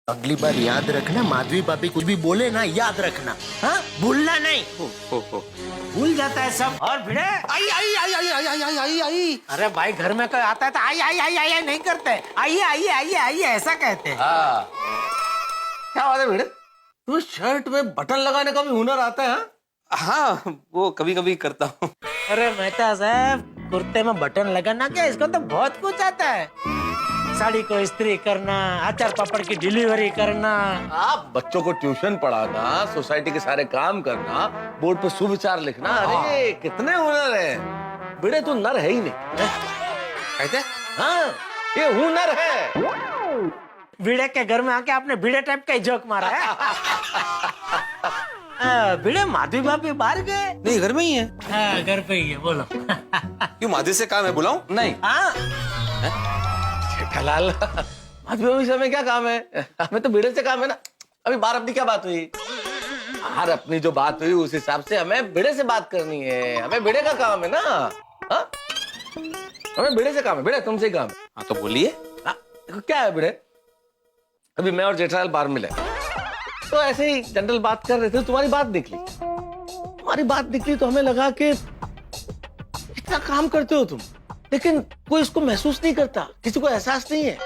अगली बार याद रखना, माधवी भाभी कुछ भी बोले ना याद रखना, हाँ भूलना नहीं। भूल जाता है सब। और भिड़े आई आई आई आई आई आई आई आई। अरे भाई घर में कोई आता है तो आई आई आई आई नहीं करते, आइए आइए आइए आइए ऐसा कहते हैं। हाँ क्या बात है भिड़े, तुम्हें शर्ट में बटन लगाने का भी हुनर आता है? हाँ वो कभी कभी करता हूँ। अरे मेहता साहब, कुर्ते में बटन लगाना क्या, इसको तो बहुत कुछ आता है। साड़ी को इस्त्री करना, अचार पापड़ की डिलीवरी करना, आप बच्चों को ट्यूशन पढ़ाना, सोसाइटी के सारे काम करना, बोर्ड पर सुविचार लिखना, अरे कितने हुनर है भिड़े, तू नर है ही नहीं। कहते? हाँ ये हुनर है। भिड़े के घर में आके आपने भिड़े टाइप का ही जोक मारा है। भिड़े माधवी भाभी बाहर गए? नहीं घर में ही है। हाँ घर पे ही है, बोलो। क्यों माधवी से काम है, बुलाऊं? नहीं हाँ जेठालाल, माधवी भाभी से हमें क्या काम है, हमें तो भिड़े से काम है ना। अभी बाहर अपनी क्या बात हुई? बाहर अपनी जो बात हुई उस हिसाब से हमें भिड़े से बात करनी है, हमें भिड़े का काम है ना। हाँ हमें भिड़े से काम है, भिड़े तुमसे ही काम है। हाँ तो बोलिए। क्या है भिड़े, अभी मैं और जेठालाल बाहर मिले तो ऐसे ही जनरल बात कर रहे थे, तुम्हारी बात निकली। तुम्हारी बात निकली तो हमें लगा कि इतना काम करते हो तुम, लेकिन कोई इसको महसूस नहीं करता, किसी को एहसास नहीं है।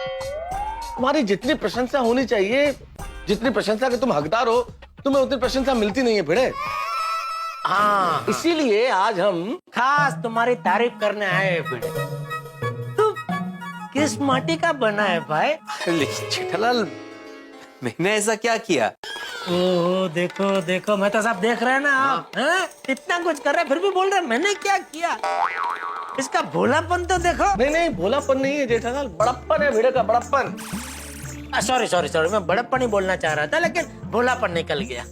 तुम्हारी जितनी प्रशंसा होनी चाहिए, जितनी प्रशंसा के तुम हकदार हो, तुम्हें उतनी प्रशंसा मिलती नहीं है भिड़े। हाँ इसीलिए आज हम खास तुम्हारी तारीफ करने आए हैं भिड़े। तू किस माटी का बना है भाई? लेकिन जेठालाल मैंने ऐसा क्या किया? ओह देखो देखो मेहता साहब, देख रहे हैं ना आप, हैं? इतना कुछ कर रहे हैं फिर भी बोल रहे हैं मैंने क्या किया। इसका भोलापन तो देखो। नहीं नहीं भोलापन नहीं है जेठालाल, बड़प्पन है भिड़े का, बड़प्पन। सॉरी सॉरी सॉरी, मैं बड़प्पन ही बोलना चाह रहा था लेकिन भोलापन निकल गया।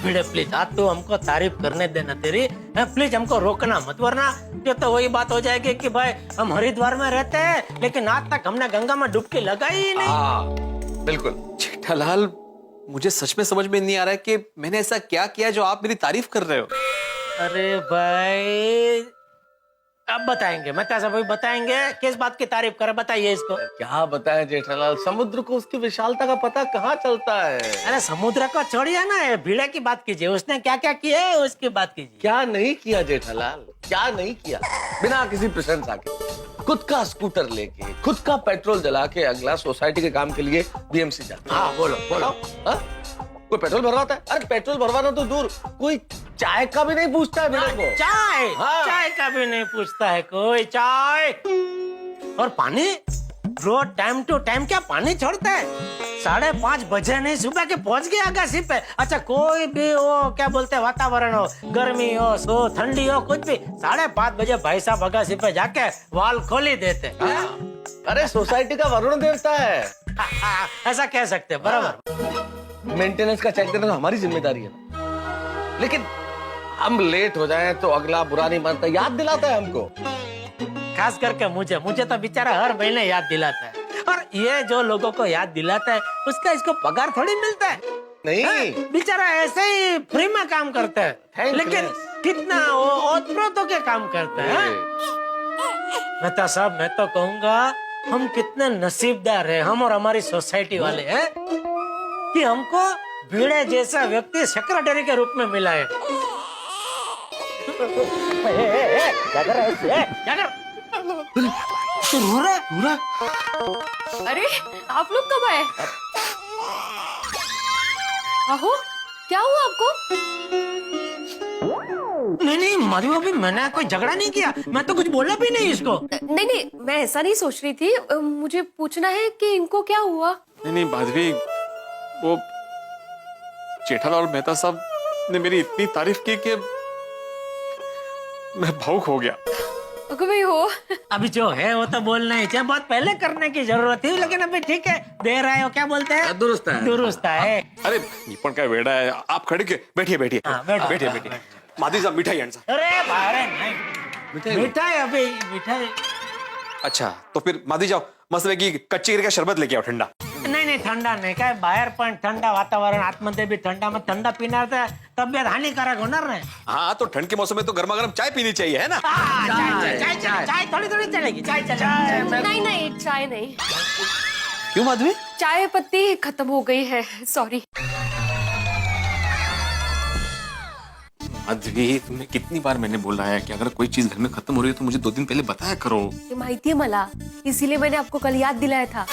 भिड़े प्लीज आज तो हमको तारीफ करने देना तेरी, प्लीज हमको रोकना मत, वरना ये तो वही बात हो जाएगी कि भाई हम हरिद्वार में रहते हैं लेकिन आज तक हमने गंगा में डुबकी लगाई ही नहीं। हाँ बिल्कुल। जेठालाल मुझे सच में समझ में नहीं आ रहा है कि मैंने ऐसा क्या किया जो आप मेरी तारीफ कर रहे हो। अरे भाई अब बताएंगे, मेहता साहब अभी बताएंगे किस बात की तारीफ करे, बताइए इसको। क्या बताएं जेठालाल, समुद्र को उसकी विशालता का पता कहाँ चलता है। अरे समुद्र को छोड़िए ना, ये भिड़े की बात कीजिए, उसने क्या क्या किया है उसकी बात कीजिए। क्या नहीं किया जेठालाल, क्या नहीं किया, बिना किसी प्रशंसा के खुद का स्कूटर लेके, खुद का पेट्रोल जला के अगला सोसाइटी के काम के लिए बीएमसी जाता। हाँ बोलो बोलो। हाँ? कोई पेट्रोल भरवाता है? अरे पेट्रोल भरवाना तो दूर, कोई चाय का भी नहीं पूछता है भिड़े को। चाय हाँ। चाय का भी नहीं पूछता है कोई, चाय और पानी रोज टाइम टू टाइम क्या पानी छोड़ता है? 5:30 बजे नहीं सुबह के पहुंच गया अगासी पे। अच्छा कोई भी हो, क्या बोलते हैं, वातावरण हो, गर्मी हो ठंडी हो, कुछ भी 5:30 बजे भाई साहब अगासी पे जाके वाल खोली देते। अरे सोसाइटी का वरुण देवता है। ऐसा कह सकते हैं, बराबर। मेंटेनेंस का चेक देना तो हमारी जिम्मेदारी है ना, लेकिन हम लेट हो जाएं तो अगला बुरा नहीं मानता, याद दिलाता है हमको। खास करके मुझे तो बेचारा हर महीने याद दिलाता है, और ये जो लोगों को याद दिलाता है उसका इसको पगार थोड़ी मिलता है। नहीं बेचारा ऐसे ही फ्री में काम करता है, Thankless। लेकिन कितना वो ओतप्रोतों के काम करता है। मेहता साहब मैं तो कहूँगा हम कितने नसीबदार हैं, हम और हमारी सोसाइटी वाले हैं कि हमको भिड़े जैसा व्यक्ति सेक्रेटरी के रूप में मिला है। क्या कर रहा है? तू रो रहा है? अरे आप लोग कब आए? आहो क्या हुआ आपको? नहीं माधवी भाभी, मैंने कोई झगड़ा नहीं किया, मैं तो कुछ बोला भी नहीं इसको। नहीं नहीं मैं ऐसा नहीं सोच रही थी, मुझे पूछना है कि इनको क्या हुआ। नहीं माधवी, वो जेठालाल और मेहता साहब ने मेरी इतनी तारीफ की कि मैं भावुक हो गया। कभी हो अभी जो है वो तो बोलना ही चाहिए, बहुत पहले करने की जरूरत थी, लेकिन अभी ठीक है, दे रहे हो, क्या बोलते हैं, दुरुस्त है। दुरुस्त है। अरे निपण का वेड़ा है, आप खड़े के बैठिए बैठिए। हाँ, बैठो, बैठिए बैठो, बैठिए। माधवी साहब मिठाई आंसर। अरे बाहर नहीं, मिठाई अभी मिठाई। अच्छा तो फिर माधवी जाओ, मस्त की कच्ची का शरबत लेके आओ ठंडा। नहीं ठंडा नहीं, काय बाहेर पण ठंडा वातावरण, आतमध्ये भी ठंडा, मग ठंडा पिणार तर तब्येत हानिकारक होणार नाही। हाँ तो ठंड के मौसम में तो गर्मा गर्म चाय पीनी चाहिए, है ना? चाय थोड़ी थोड़ी चलेगी, चाय चलेगी। नहीं नहीं चाय नहीं। क्यों माधवी? चाय पत्ती खत्म हो गई है, सॉरी। माधवी, तुम्हें कितनी बार मैंने बोला है कि अगर कोई चीज घर में खत्म हो रही है तो मुझे 2 दिन पहले बताया करो। ये माहिती है मला, इसीलिए मैंने आपको कल याद दिलाया था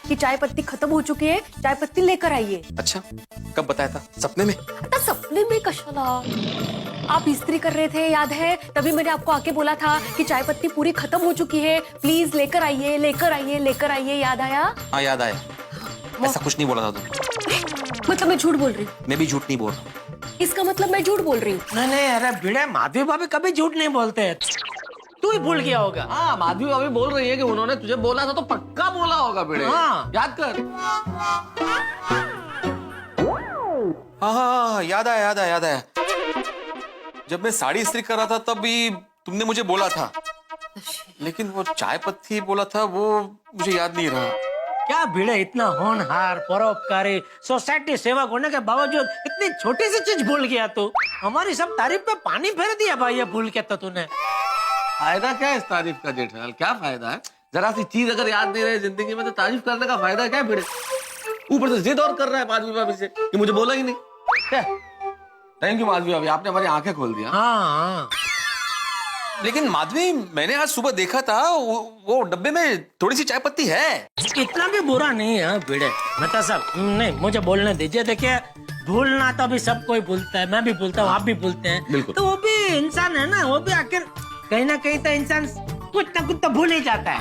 कि चाय पत्ती खत्म हो चुकी है, चाय पत्ती लेकर आइए। अच्छा, कब बताया था? सपने में? आता सपने में कशाला? आप इस्त्री कर रहे थे, याद है? तभी मैंने आपको आके बोला था कि चाय पत्ती पूरी खत्म हो चुकी है, प्लीज लेकर आइए, लेकर आइए, लेकर आइए। याद आया? हाँ, याद आया। ऐसा कुछ नहीं बोला था तुम। मतलब मैं झूठ बोल रही हूँ? मैं भी झूठ नहीं बोल रहा। इसका मतलब मैं झूठ बोल रही हूँ? नहीं नहीं, अरे भिड़े, माधवी भाभी कभी झूठ नहीं बोलते हैं। तू ही भूल गया होगा। हाँ, माधवी अभी बोल रही है कि उन्होंने तुझे बोला था तो पक्का बोला होगा बेटे। हाँ। याद कर। हाँ, याद आया, याद आया, याद आया। जब मैं साड़ी इस्त्री कर रहा था तब भी तुमने मुझे बोला था, लेकिन वो चाय पत्ती बोला था वो मुझे याद नहीं रहा। क्या भिड़े, इतना होनहार, परोपकारी, सोसाइटी सेवक होने के बावजूद इतनी छोटी सी चीज भूल गया तू। हमारी सब तारीफ पे पानी फेर दिया भाई, ये भूल के तो तूने। फायदा क्या है इस तारीफ का जेठालाल? क्या फायदा है? जरा सी चीज अगर याद नहीं रहे जिंदगी में तो तारीफ करने का फायदा क्या है बेटे? ऊपर से जिद और कर रहा है माधवी भाभी से कि मुझे बोला ही नहीं। थैंक यू माधवी भाभी, आपने हमारी आंखें खोल दिया। हाँ, लेकिन माधवी, मैंने आज सुबह देखा था वो डब्बे में थोड़ी सी चाय पत्ती है। इतना भी बुरा नहीं है भिड़े। मतलब सब नहीं, मुझे बोलने दीजिए। देखिए, भूलना तो अभी सब कोई भूलता है, मैं भी भूलता हूँ, आप भी भूलते हैं। बिल्कुल। तो वो भी इंसान है ना, वो भी आखिर कहीं ना कहीं तो इंसान कुछ ना कुछ तो भूल ही जाता है।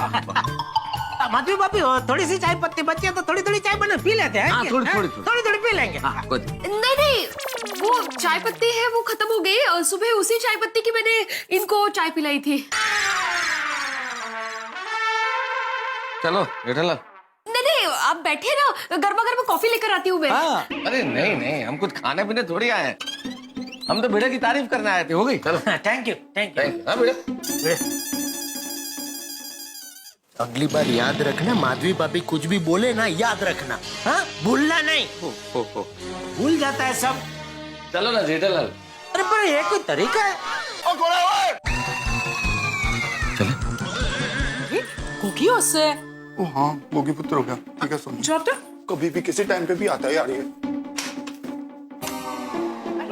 माधवी भाभी, थोड़ी सी चाय पत्ती बची है तो थोड़ी थोड़ी चाय बना पी लेते हैं। हाँ, थोड़ी थोड़ी पी लेंगे। नहीं नहीं, वो चाय पत्ती है वो खत्म हो गई, और सुबह उसी चाय पत्ती की मैंने इनको चाय पिलाई थी। चलो जेठालाल। नहीं नहीं, आप बैठे ना, गर्मा गर्मा कॉफी लेकर आती हूँ मैं। हाँ, अरे नहीं नहीं, हम कुछ खाने पीने थोड़ी आए हैं, हम तो बेटे की तारीफ करने आए थे। हो गई? चलो। Thank you, thank you. हाँ बेटे। अगली बार याद रखना, माधवी भाभी कुछ भी बोले ना, याद रखना। हाँ, भूलना नहीं। भूल जाता है सब। चलो ना जेठालाल। अरे पर ये कोई तरीका है? गोगी उससे ओ हाँ, गोगी पुत्र हो गया। ठीक है, सुन, जाते कभी भी किसी टाइम पे भी आता है यार ये।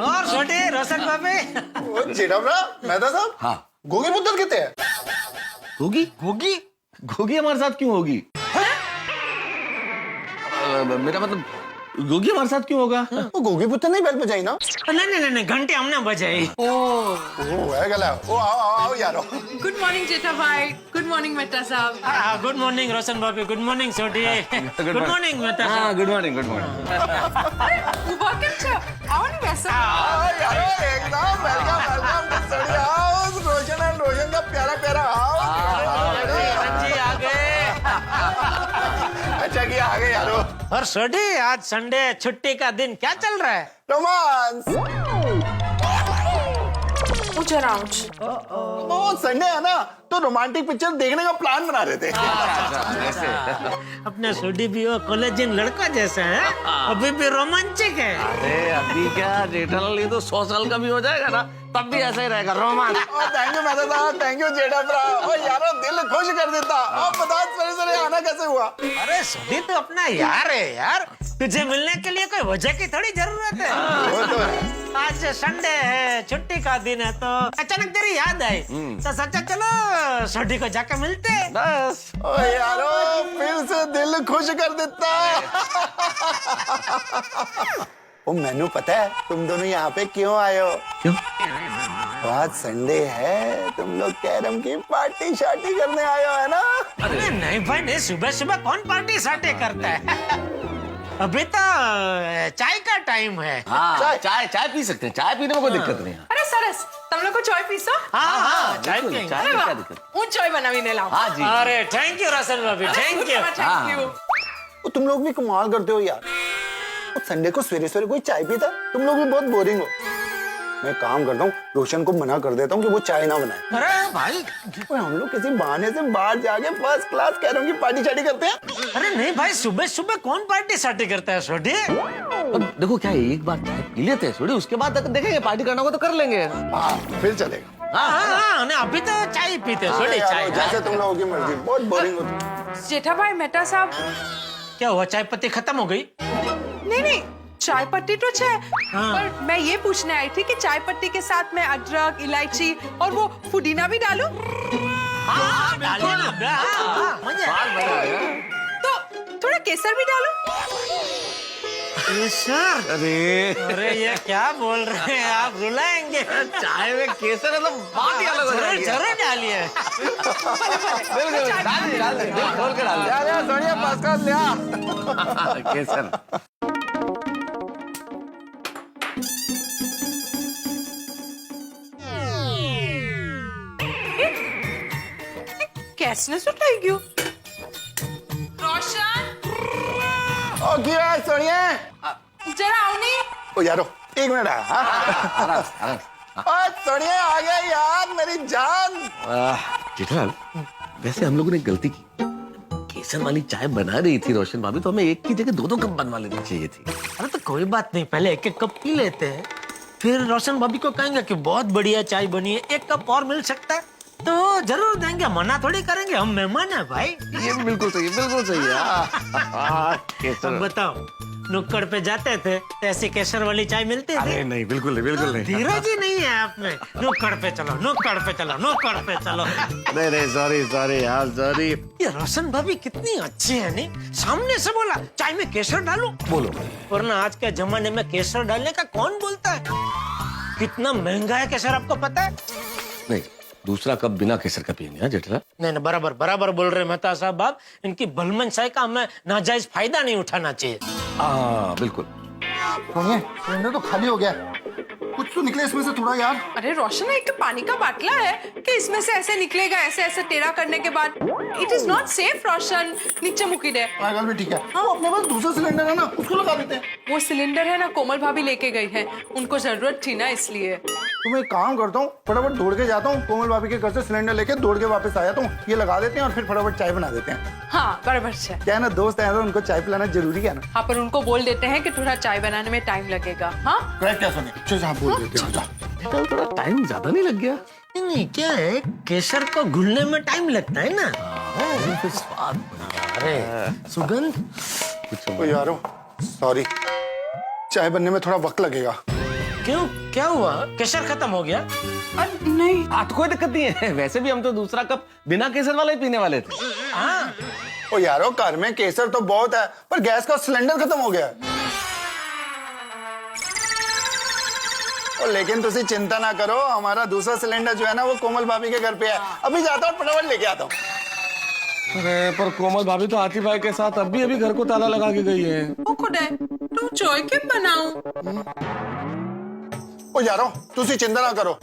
और छोटे रोशन भाभी। ओ जेठाभरा, मेहता साहब। हाँ। गोगी पुत्र कितने हैं? गोगी? गोगी? गोगी हमारे साथ क्यों होगी? मेरा मतलब गोगी हमारे साथ क्यों होगा? वो गोगी पुत्र नहीं बेल बजाई ना? नहीं नहीं, घंटे हमने बजाई। ओ है गला। ओ आओ यार। गुड मॉर्निंग जेठा भाई, गुड मॉर्निंग मेहता साहब। गुड मॉर्निंग रोशन भाभी, गुड मॉर्निंग छोटी। गुड मॉर्निंग मेहता साहब। हाँ, गुड मॉर्निंग, गुड मॉर्निंग। उबा के छ आओ नहीं वैसा। यार एकदम वेलकम सड़ी हाउस, रोशन एंड रोशन का प्यारा प्यारा हाउस। जी आ गए। अच्छा किया आ गए यारो। और छोटी, आज संडे, छुट्टी का दिन, क्या चल रहा है? रोमांस। वो संडे है ना, तो रोमांटिक पिक्चर देखने का प्लान बना रहे थे। अपने छोटी भी वो कॉलेजियन लड़का जैसा है, अभी भी रोमांचिक है। अरे अभी क्या जेठालाल, ये तो 100 साल का भी हो जाएगा ना, तब भी ऐसा ही रहेगा रोमांस। थैंक यू मेहता साहब, थैंक यू जेठाभरा। और यारो दिल खुश कर देता। आप बता सरे आना कैसे हुआ? अरे छोटी, तो अपना यार है यार, तुझे मिलने के लिए कोई वजह की थोड़ी जरूरत है। वो तो है। आज संडे है, छुट्टी का दिन है, तो अचानक तेरी याद आई तो सोचा चलो छोटी को जाकर मिलते हैं। बस। ओ यारो, फिर से दिल खुश कर देता। ओ मैनू पता है तुम दोनों यहाँ पे क्यों आए हो? क्यों? आज संडे है, तुम लोग कैरम की पार्टी शार्टी करने आए हो है ना? अरे नहीं भाई नहीं, सुबह सुबह कौन पार्टी साटे करता है? अभी तो चाय का टाइम है। हाँ, चाय पी सकते हैं, चाय पीने में कोई दिक्कत नहीं है। अरे सरस, तुम लोग को चाय पीसो? हाँ, चाय बिल्कुल, पियेंगे। चाय में क्या दिक्कत? હું ચાય બનાવીને લાવું। हाँ जी। अरे थैंक यू रोशन भाभी, थैंक यू। Thank you. ओ, तुम लोग भी कमाल करते हो यार। संडे को सवेरे सवेरे कोई चाय पीता? तुम लोग भी बहुत बोरिंग हो। मैं काम करता हूँ, रोशन को मना कर देता हूँ कि वो चाय ना बनाए। अरे भाई, और हम लोग किसी बहाने से बाहर जाके फर्स्ट क्लास कैरम की पार्टी शार्टी करते हैं। अरे नहीं भाई, सुबह सुबह कौन पार्टी साटी करता है छोटी? अब देखो क्या है, एक बार चाय पी लेते हैं थोड़ी, उसके बाद देखेंगे पार्टी करना होगा तो कर लेंगे। हाँ, फिर चलेगा। हाँ, अभी तो चाय पीते छोटी, यार, चाय। जैसे तुम लोगों की मर्जी, बहुत बोरिंग होती। जेठा भाई मेहता साहब, क्या हुआ, चाय पत्ती खत्म हो गई? नहीं नहीं, चाय पत्ती तो है, पर मैं ये पूछने आई थी कि चाय पत्ती के साथ मैं अदरक, इलायची और वो पुदीना भी डालूं? डालिए ना। हाँ, मजे। तो थोड़ा केसर भी डालूं? केसर? अरे ये क्या बोल रहे हैं आप, रुलाएंगे? चाय में केसर मतलब बात ही अलग हो जरूर जाएगी। जरूर डालिए। बिल्कुल, डाल दे, दिल खोल के डाल दे। सोनिया पास्कल लिया। केसर। कैसे उठाई क्यों? रोशन, ओ क्या है सोनिया? जरा आओ नहीं। ओ यारो, एक मिनट आ। हाँ? ओ सोनिया आ गया यार, मेरी जान। जेठालाल, वैसे हम लोगों ने गलती की। केसर वाली चाय बना रही थी रोशन भाभी, तो हमें एक की जगह दो कप बनवा लेनी चाहिए थी। अरे तो कोई बात नहीं, पहले एक एक कप पी लेते हैं, फिर रोशन भाभी को कहेंगे कि बहुत बढ़िया चाय बनी है, एक कप और मिल सकता है तो जरूर देंगे, मना थोड़ी करेंगे, हम मेहमान है भाई। ये बिल्कुल सही है, बिल्कुल सही है। केसर। अब बताओ, नुक्कड़ पे जाते थे तो ऐसी केसर वाली चाय मिलती थी? अरे नहीं, बिल्कुल नहीं, बिल्कुल नहीं। धीरज ही नहीं है आप में। नुक्कड़ पे चलो, नुक्कड़ पे चलो, नुक्कड़ पे चलो। नहीं नहीं, सॉरी सॉरी यार, सॉरी। ये रोशन भाभी कितनी अच्छी है, नहीं सामने से बोला चाय में केसर डालो, बोलो। वरना आज के जमाने में केसर डालने का कौन बोलता है? कितना महंगा है केसर, आपको पता है? नहीं, दूसरा कप बिना केसर का पियेंगे। हाँ जेठालाल? नहीं बराबर बराबर बोल रहे मेहता साहब आप, इनकी भलमनसाई का हमें नाजायज फायदा नहीं उठाना चाहिए। हाँ बिल्कुल। सोनिया, सिलेंडर तो खाली हो गया, कुछ तो निकले इसमें से थोड़ा यार। अरे रोशन, एक तो पानी का बाटला है कि इसमें से ऐसे निकलेगा, ऐसे ऐसे टेढ़ा करने के बाद। इट इज नॉट सेफ रोशन, नीचे मुकी दे। पागल भी ठीक है। हाँ, अपने पास दूसरा सिलेंडर है ना, उसको लगा देते हैं। वो सिलेंडर है ना, कोमल भाभी लेके गई है, उनको जरूरत थी ना इसलिए। तो मैं एक काम करता हूँ, फटाफट दौड़ के जाता हूँ, कोमल भाभी के घर से सिलेंडर लेके दौड़ के वापस आ जाता हूँ, ये लगा देते हैं और फिर फटाफट चाय बना देते हैं। हाँ बराबर है। क्या है ना, दोस्त है तो उनको चाय पिलाना जरूरी है ना। हाँ, पर उनको बोल देते हैं कि थोड़ा चाय बनाने में टाइम लगेगा। हाँ करेक्ट क्या सोनिया? चलो आप बोल देते हैं। जेठालाल, थोड़ा टाइम ज्यादा नहीं लग गया? नहीं क्या है, केसर को घुलने में टाइम लगता है ना। फिर स्वाद। अरे सुगंध। ओ यारो, सॉरी, चाय बनने में थोड़ा वक्त लगेगा। क्यों, क्या हुआ, केसर खत्म हो गया? नहीं, तो कोई दिक्कत नहीं है, वैसे भी हम तो दूसरा कप बिना केसर वाला ही पीने वाले थे। हाँ ओ यारो, घर में केसर तो बहुत है, पर गैस का सिलेंडर खत्म हो गया है। ओ लेकिन तुसी चिंता ना करो, हमारा दूसरा सिलेंडर जो है ना वो कोमल भाभी के घर पे है। अभी जाता हूँ, फटाफट लेके आता हूँ। अरे पर कोमल भाभी तो आती भाई के साथ अभी घर को ताला लगा के गई है। वो खुद है, तुम चाय क्यों बनाऊं? ओ यारो, तुसी चिंता ना करो,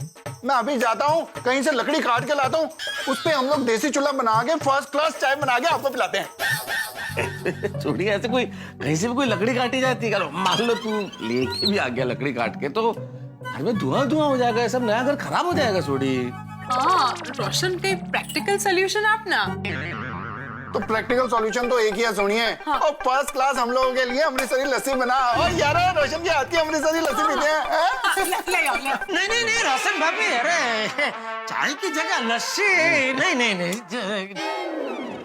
मैं अभी जाता हूँ, कहीं से लकड़ी काट के लाता हूँ, उस पे हम लोग देसी चूल्हा बना के फर्स्ट क्लास चाय बना के आपको पिलाते हैं। छोड़िए, ऐसे कोई कहीं से भी कोई लकड़ी काटी जाती है, मान लो तू लेके भी आ गया लकड़ी काट के, तो घर में धुआं हो जाएगा, सब नया घर खराब हो जाएगा। छोड़ी। हाँ रोशन, के प्रैक्टिकल सोल्यूशन आप ना। तो प्रैक्टिकल सॉल्यूशन तो एक ही है सोनिए। और फर्स्ट क्लास हम लोगों के लिए अमृतसरी लस्सी बना। और यार रोशन की आती है अमृतसरी लस्सी पीते हैं। ले आओ, ले आओ। नहीं रोशन भाभी, अरे चाय की जगह लस्सी। नहीं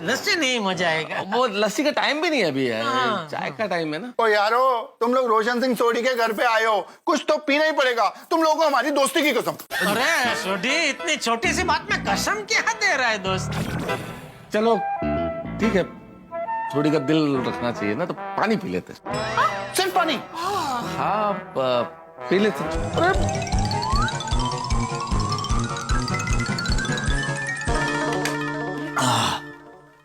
लस्सी नहीं, मजा आएगा। वो लस्सी का टाइम भी नहीं है अभी, हाँ। चाय का टाइम है ना। ओ यारो, तुम लोग रोशन सिंह सोडी के घर पे आए हो, कुछ तो पीना ही पड़ेगा, तुम लोगों को हमारी दोस्ती की कसम। अरे सोडी, इतनी छोटी सी बात में कसम क्या दे रहा है दोस्त? चलो ठीक है, थोड़ी का दिल रखना चाहिए ना, तो पानी पी लेते। सिर्फ पानी? हाँ पी लेते।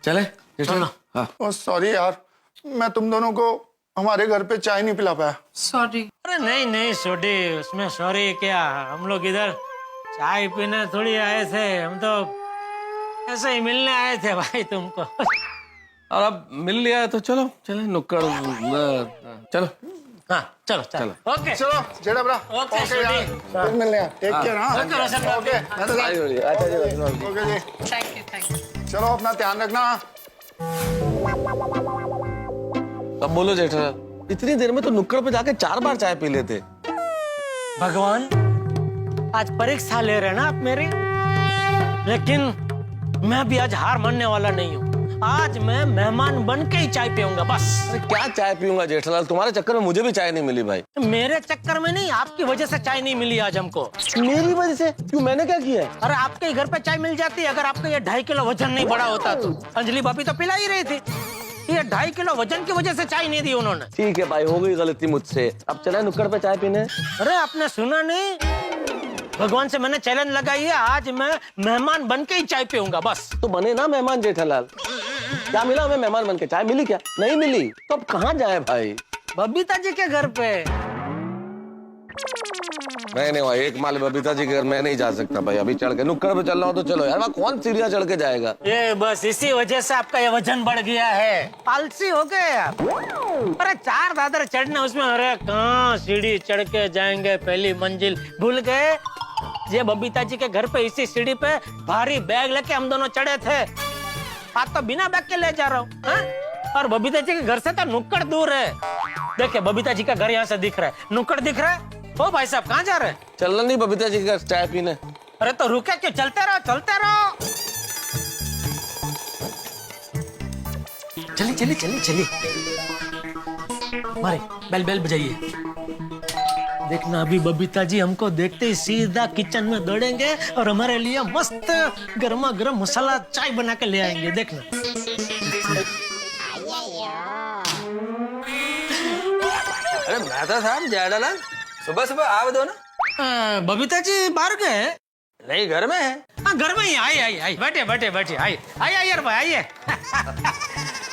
चले चलो। हाँ। ओ सॉरी यार, मैं तुम दोनों को हमारे घर पे चाय नहीं पिला पाया। सॉरी। अरे नहीं सोडी, उसमें सॉरी क्या, हम लोग इधर चाय पीने थोड़ी आए थे, हम तो ऐसे ही मिलने आए थे भाई तुमको। और अब मिल लिया है तो चलो चले नुक्कड़। चलो हाँ चलो। ओके चलो जेड़ा ब्रा। ओके, यार, छोटी। फिर मिलने हैं। Take care. हाँ ओके, रोशन भाई। ओके अच्छा जी। ओके जी, थैंक यू। चलो अपना ध्यान रखना। अब बोलो जेठालाल, इतनी देर में तो नुक्कड़ पे जाके 4 बार चाय पी लेते। भगवान, आज परीक्षा ले रहे ना आप मेरी, लेकिन मैं भी आज हार मानने वाला नहीं हूँ। आज मैं मेहमान बन के ही चाय पीऊंगा बस। अरे क्या चाय पीऊंगा जेठालाल, तुम्हारे चक्कर में मुझे भी चाय नहीं मिली भाई। मेरे चक्कर में नहीं, आपकी वजह से चाय नहीं मिली आज हमको। मेरी वजह से? क्यों, मैंने क्या किया है? अरे आपके घर पे चाय मिल जाती अगर आपका ये 2.5 किलो वजन नहीं बढ़ा होता तो। अंजलि भाभी तो पिला ही रही थी, ये 2.5 किलो वजन की वजह से चाय नहीं दी उन्होंने। ठीक है भाई, हो गई गलती मुझसे। अब चला नुक्कड़ पे चाय पीने। अरे आपने सुना नहीं, भगवान से मैंने चैलेंज लगाई है, आज मैं मेहमान बन के ही चाय पीऊंगा बस। तो बने ना मेहमान जेठालाल। क्या मिला हमें मेहमान बन के? चाय मिली क्या? नहीं मिली तो अब कहाँ जाए भाई? बबीता जी के घर पे। मैं नहीं, एक माल बबीता जी के घर मैं नहीं जा सकता भाई। अभी चढ़ के नुक्कड़ पे चल रहा हो तो चलो यार, वहाँ कौन सीढ़ियाँ चढ़ के जाएगा? ये बस इसी वजह से आपका ये वजन बढ़ गया है, आलसी हो गए आप। अरे 4 दादर चढ़ने उसमें, अरे कहाँ सीढ़ी चढ़ के जाएंगे, पहली मंजिल भूल गए। ये बबीता जी के घर पे इसी सीढ़ी पे भारी बैग लेके हम दोनों चढ़े थे, आज तो बिना बैग के ले जा रहा हूँ। और बबीता जी के घर से तो नुक्कड़ दूर है। देखिए बबीता जी का घर यहाँ से दिख रहा है, नुक्कड़ दिख रहा है। ओ भाई साहब कहाँ जा रहे हैं? चलना नहीं बबीता जी के घर चाय पीने? अरे तो रुके क्यों, चलते रहो चलते रहो। चलिए चलिए चलिए चलिए, मारे बेल बेल बजाइए। देखना अभी बबीता जी हमको देखते ही सीधा किचन में दौड़ेंगे और हमारे लिए मस्त गर्मा गर्म मसाला चाय बना के ले आएंगे, देखना। अरे मेहता साहब जेठालाल, सुबह सुबह आप दो ना। बबीता जी बाहर गए? नहीं, घर में है। हाँ घर में ही। आई आई आई, बैठे बैठे बैठे, आई आई आई यार भाई आइए।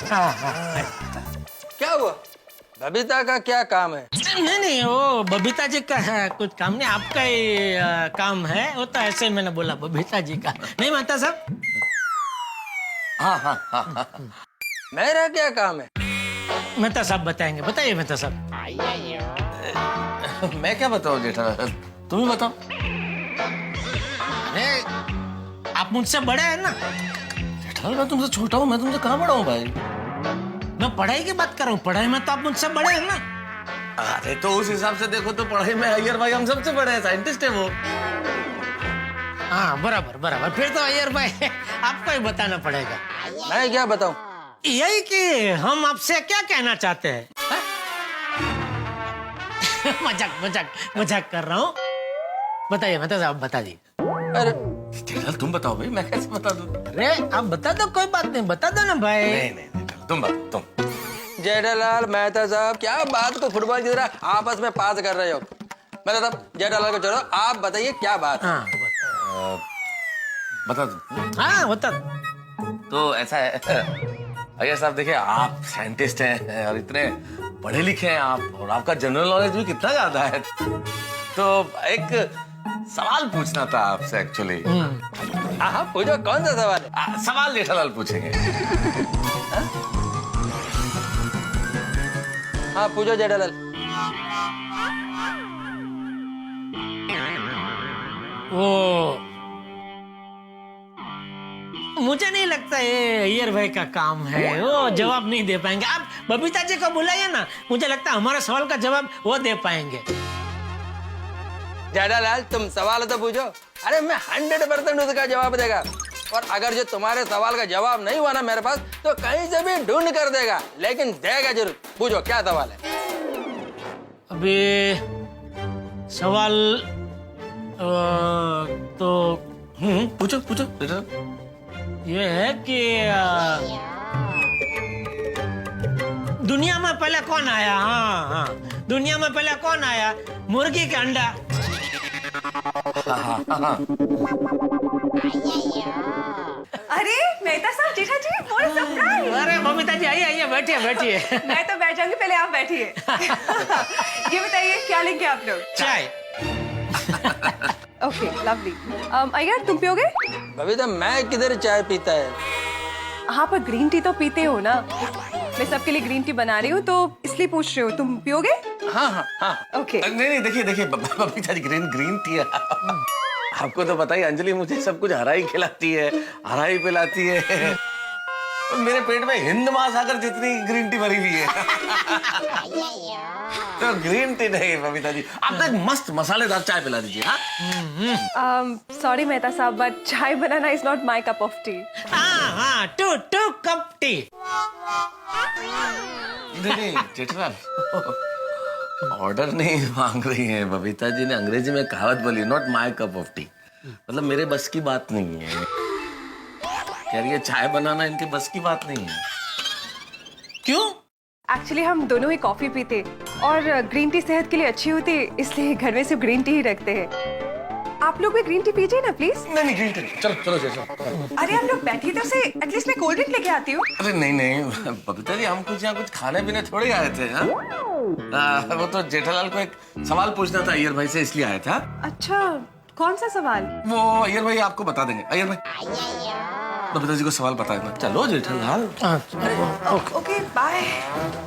हाँ हाँ, क्या हुआ? बबीता का क्या काम है? नहीं नहीं, वो बबीता जी का है, कुछ काम नहीं, आपका ही काम है। वो तो ऐसे ही मैंने बोला बबीता जी का, नहीं मेहता साहब? हाँ। मेरा क्या काम है? मेहता साहब बताएंगे, बताइए मेहता साहब। मैं क्या बताऊँ जेठालाल, तुम ही बताओ। अरे आप मुझसे बड़े हैं ना। जेठालाल मैं तुमसे छोटा हूँ, मैं तुमसे कहाँ बड़ा हूँ भाई? मैं पढ़ाई की बात कर रहा हूँ, पढ़ाई में तो आप मुझसे बड़े हैं ना। अरे तो उस हिसाब से देखो तो पढ़ाई में अय्यर भाई हम सबसे बड़े हैं, साइंटिस्ट है वो। हाँ बराबर बराबर, फिर तो अय्यर भाई आपको ही बताना पड़ेगा। मैं क्या बताऊं? यही कि हम आपसे क्या कहना चाहते हैं। मजाक मजाक मजाक कर रहा हूँ, बताइए मेहता साहब, बता दीजिए। अरे जेठालाल तुम बताओ भाई, मैं कैसे बता दूं? अरे आप बता दो, कोई बात नहीं, बता दो ना भाई। नहीं तुम बताओ, तुम। जेठालाल मेहता साहब, क्या बात को फुटबॉल की तरह आपस में पास कर रहे हो? मेहता साहब जेठालाल को छोड़ो, आप बताइए क्या बात है? हाँ बता दो। हाँ बता। तो ऐसा है अय्यर साहब, देखिए आप साइंटिस्ट हैं और इतने पढ़े लिखे हैं आप, और आपका जनरल नॉलेज भी कितना ज्यादा है, तो एक सवाल पूछना था आपसे एक्चुअली। हाँ पूछो, कौन सा सवाल है? सवाल जेठालाल पूछेंगे। हाँ पूछो जेठालाल। वो मुझे नहीं लगता ये अय्यर भाई का काम है, वो जवाब नहीं दे पाएंगे। आप बबीता जी को बुलाइए ना, मुझे लगता है हमारे सवाल का जवाब वो दे पाएंगे। जेठालाल तुम सवाल तो पूछो। अरे मैं 100% उसका जवाब देगा, और अगर जो तुम्हारे सवाल का जवाब नहीं हुआ ना मेरे पास, तो कहीं से भी ढूंढ कर देगा, लेकिन देगा जरूर। पूछो क्या सवाल है? अभी सवाल तो पूछो पूछो जेठालाल। ये है कि दुनिया में पहले कौन आया? हाँ हाँ, दुनिया में पहले कौन आया? मुर्गी का अंडा। अरे मेहता साहब, जेठा जी, what a surprise! अरे बबीता जी आइए आइए, बैठिए बैठिए। मैं तो बैठ जाऊंगी, पहले आप बैठिए। ये बताइए क्या लेंगे आप लोग? चाय। Okay lovely. अय्यर तुम पियोगे? बबीता मैं किधर चाय पीता है? हाँ पर ग्रीन टी तो पीते हो ना। मैं सबके लिए ग्रीन टी बना रही हूँ, तो इसलिए पूछ रही हूँ, तुम पियोगे? हाँ ओके। नहीं देखिए बबीता जी ग्रीन टी है। आपको तो पता ही, अंजलि मुझे सब कुछ हरा ही खिलाती है, हरा ही पिलाती है। और मेरे पेट में हिंद महासागर जितनी ग्रीन टी भरी हुई है। तो ग्रीन टी नहीं बबीता जी, आप तो एक मस्त मसालेदार चाय पिला दीजिए। हाँ सॉरी मेहता साहब बट चाय बनाना is not my cup of tea. हाँ, टू कप टी। नहीं जेठालाल, ऑर्डर नहीं मांग रही है बबीता जी ने अंग्रेजी में कहावत बोली, not my cup of T, मतलब मेरे बस की बात नहीं है। कह रही है चाय बनाना इनके बस की बात नहीं है। क्यों? एक्चुअली हम दोनों ही कॉफी पीते और ग्रीन टी सेहत के लिए अच्छी होती है, इसलिए घर में सिर्फ ग्रीन टी ही रखते हैं। आप लोग भी ग्रीन टी पीजिए ना प्लीज। नहीं ग्रीन टी चलो चलो जेठालाल। अरे आप लोग बैठिए तो से, एटलीस्ट मैं कोल्ड ड्रिंक लेके आती हूँ। अरे नहीं बबीता जी, हम कुछ यहाँ कुछ खाने पीने थोड़े आए थे। हाँ वो तो जेठालाल को एक सवाल पूछना था अय्यर भाई से, इसलिए आया था। अच्छा, कौन सा सवाल? वो अय्यर भाई आपको बता देंगे। अय्यर भाई बबीता जी को सवाल बता देना। चलो जेठालाल। Okay bye.